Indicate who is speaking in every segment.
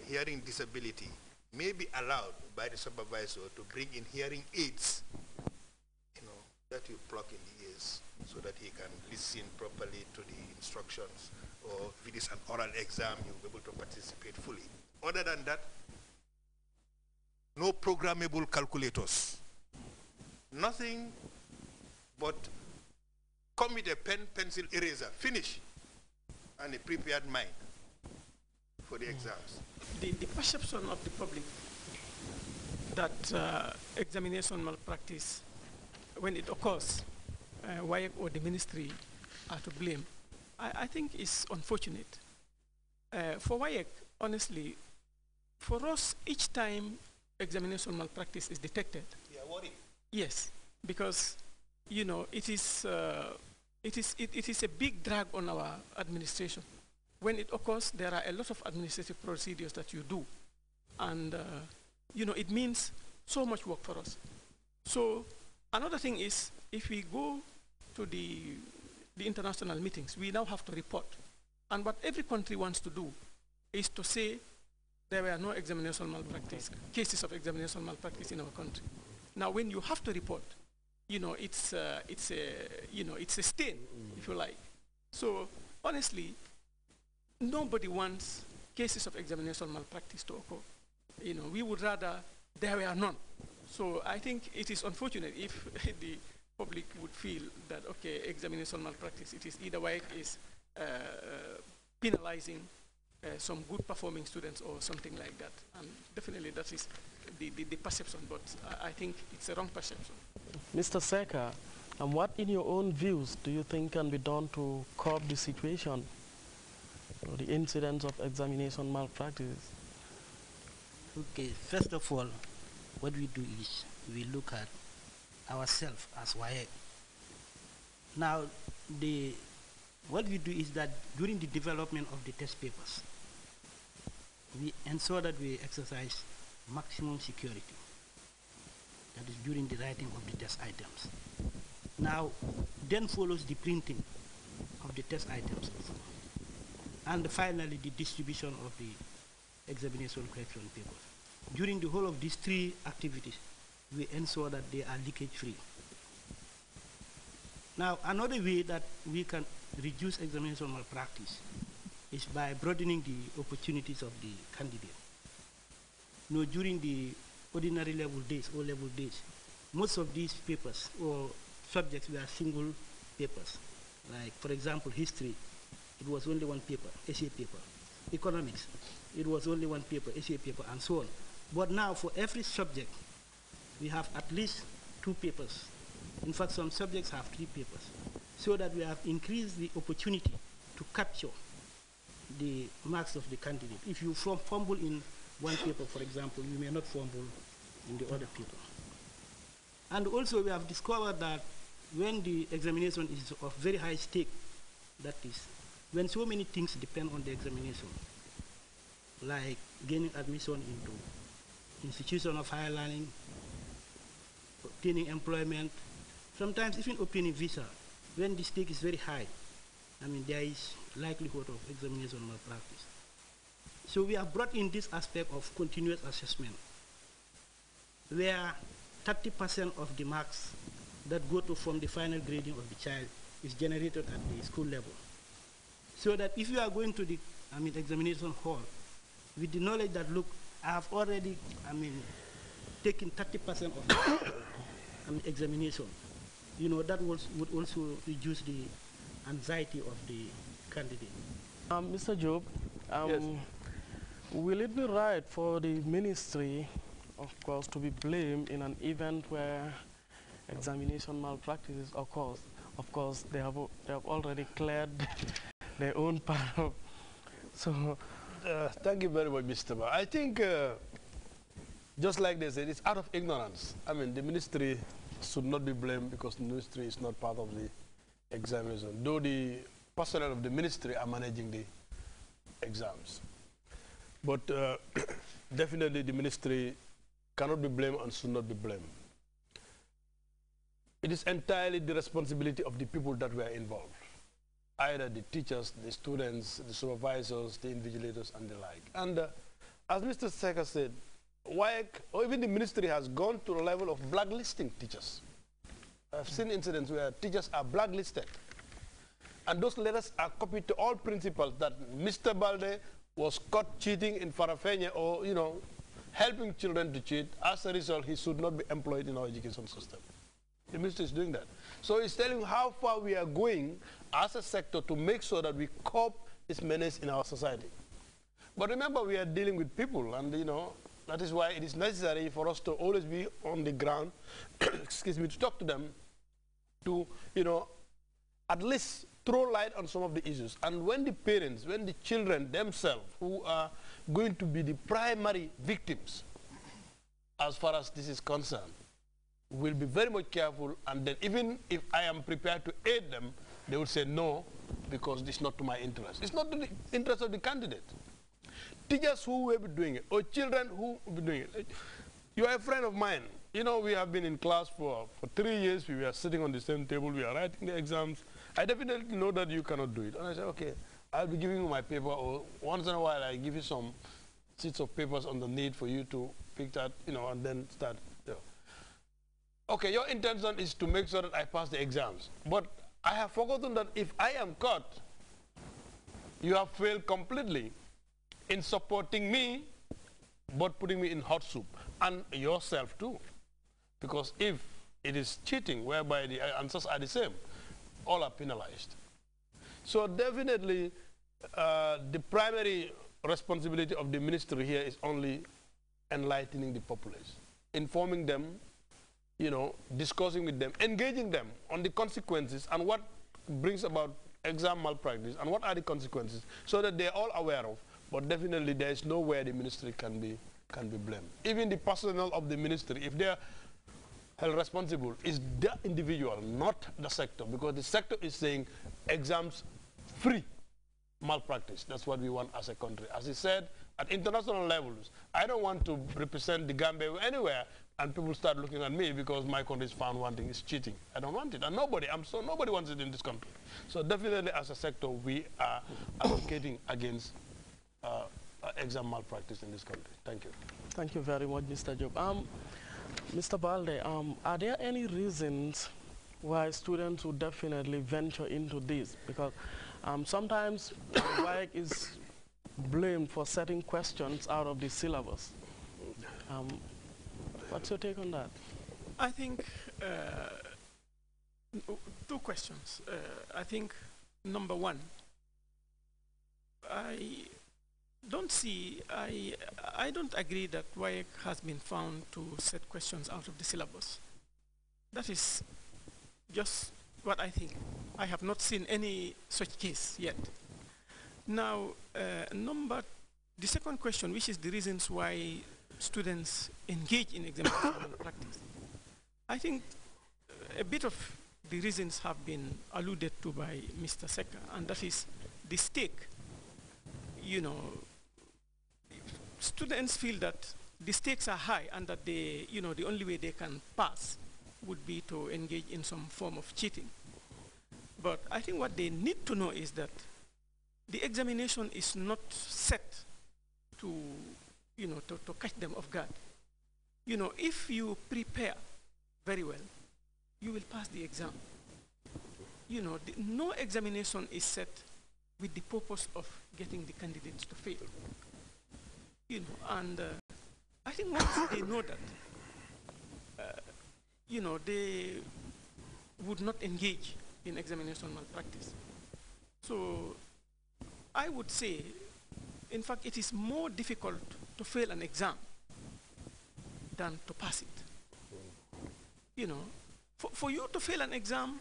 Speaker 1: hearing disability may be allowed by the supervisor to bring in hearing aids, that you plug in the ears so that he can listen properly to the instructions, or if it is an oral exam, you'll be able to participate fully. Other than that, no programmable calculators. Nothing but come with a pen, pencil, eraser, finish, and a prepared mind for the exams.
Speaker 2: The perception of the public that examination malpractice, when it occurs, WIAC or the ministry are to blame, I think is unfortunate. For WIAC, honestly, for us, each time examination malpractice is detected,
Speaker 1: we are worried.
Speaker 2: Yes, because it is a big drag on our administration. When it occurs, there are a lot of administrative procedures that you do, and it means so much work for us. So another thing is, if we go to the international meetings, we now have to report. And what every country wants to do is to say there were no examination malpractice, cases of examination malpractice in our country. Now, when you have to report, it's a stain, if you like. So honestly, nobody wants cases of examination malpractice to occur. We would rather there were none. So I think it is unfortunate if the public would feel that, okay, examination malpractice, it is either way is penalizing some good performing students or something like that. And definitely that is the perception, but I think it's a wrong perception.
Speaker 3: Mr. Seka, and what in your own views do you think can be done to curb the situation or the incidents of examination malpractice?
Speaker 4: Okay, first of all, what we do is we look at ourselves as WIAC. Now, what we do is that during the development of the test papers, we ensure that we exercise maximum security. That is during the writing of the test items. Now, then follows the printing of the test items, and finally the distribution of the examination correction papers. During the whole of these three activities, we ensure that they are leakage free. Now, another way that we can reduce examination malpractice is by broadening the opportunities of the candidate. During the ordinary level days, O-level days, most of these papers or subjects were single papers. Like, for example, history, it was only one paper, essay paper. Economics, it was only one paper, essay paper, and so on. But now, for every subject, we have at least 2 papers. In fact, some subjects have 3 papers. So that we have increased the opportunity to capture the marks of the candidate. If you fumble in one paper, for example, you may not fumble in the other paper. And also, we have discovered that when the examination is of very high stake, that is, when so many things depend on the examination, like gaining admission into institution of higher learning, obtaining employment, sometimes even obtaining visa, when the stake is very high, there is likelihood of examination malpractice. So we have brought in this aspect of continuous assessment, where 30% of the marks that go to form the final grading of the child is generated at the school level. So that if you are going to the examination hall with the knowledge that, look, I have already taken 30% of the examination, that would also reduce the anxiety of the candidate.
Speaker 3: Mr. Job,
Speaker 5: yes.
Speaker 3: Will it be right for the ministry, of course, to be blamed in an event where examination malpractices occurs? Of course, they have already cleared their own part of. So,
Speaker 5: thank you very much, Mr. Ba. I think, just like they said, it's out of ignorance. The ministry should not be blamed because the ministry is not part of the examination, though the personnel of the ministry are managing the exams. But definitely the ministry cannot be blamed and should not be blamed. It is entirely the responsibility of the people that were involved, either the teachers, the students, the supervisors, the invigilators, and the like. And as Mr. Seka said, WAEC, or even the ministry has gone to the level of blacklisting teachers. I've seen incidents where teachers are blacklisted. And those letters are copied to all principals that Mr. Balde was caught cheating in Farafenye or, you know, helping children to cheat. As a result, he should not be employed in our education system. The ministry is doing that. So it's telling how far we are going as a sector to make sure that we cope this menace in our society. But remember, we are dealing with people, and, you know, that is why it is necessary for us to always be on the ground, excuse me, to talk to them, to, you know, at least throw light on some of the issues. And when the parents, when the children themselves, who are going to be the primary victims, as far as this is concerned, will be very much careful, and then even if I am prepared to aid them, they will say no, because it's not to my interest. It's not to the interest of the candidate. Teachers who will be doing it, or children who will be doing it. You are a friend of mine. You know, we have been in class for 3 years. We were sitting on the same table. We are writing the exams. I definitely know that you cannot do it. And I said, okay, I'll be giving you my paper, or once in a while I give you some sheets of papers on the need for you to pick that, you know, and then start. You know. Okay, your intention is to make sure that I pass the exams. But I have forgotten that if I am caught, you have failed completely in supporting me, but putting me in hot soup, and yourself too. Because if it is cheating, whereby the answers are the same, all are penalized. So definitely, the primary responsibility of the ministry here is only enlightening the populace, informing them, you know, discussing with them, engaging them on the consequences and what brings about exam malpractice and what are the consequences, so that they're all aware of. But definitely there is nowhere the ministry can be blamed. Even the personnel of the ministry, if they're held responsible, is the individual, not the sector, because the sector is saying exams free malpractice. That's what we want as a country. As he said, at international levels, I don't want to represent the Gambia anywhere and people start looking at me because my country is found wanting is cheating. I don't want it, and nobody wants it in this country. So definitely as a sector, we are advocating against exam malpractice in this country. Thank you.
Speaker 3: Thank you very much, Mr. Job. Mr. Balde, are there any reasons why students would definitely venture into this? Because sometimes WAEC is blamed for setting questions out of the syllabus. What's your take on that?
Speaker 2: I think two questions. I think number one, I don't agree that WAEC has been found to set questions out of the syllabus. That is just what I think. I have not seen any such case yet. Now, the second question, which is the reasons why students engage in examination practice. I think a bit of the reasons have been alluded to by Mr. Seka, and that is the stake. You know, students feel that the stakes are high and that they, you know, the only way they can pass would be to engage in some form of cheating. But I think what they need to know is that the examination is not set to, you know, to catch them off guard. You know, if you prepare very well, you will pass the exam. You know, no examination is set with the purpose of getting the candidates to fail. You know, and I think once they know that, you know, they would not engage in examination malpractice. So I would say, in fact, it is more difficult to fail an exam than to pass it. You know, for you to fail an exam,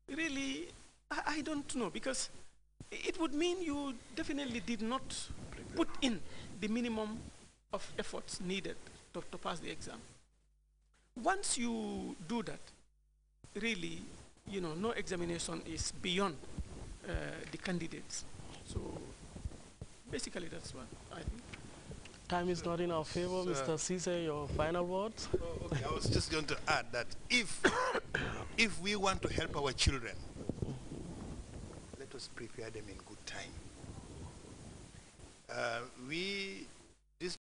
Speaker 2: really, I don't know, because it would mean you definitely did not put in the minimum of efforts needed to pass the exam. Once you do that, really, you know, no examination is beyond the candidates. So basically that's what I think.
Speaker 3: Time is not in our favor. Mr. Cisse, your final words?
Speaker 1: Oh, okay. I was just going to add that if we want to help our children, let us prepare them in good time. We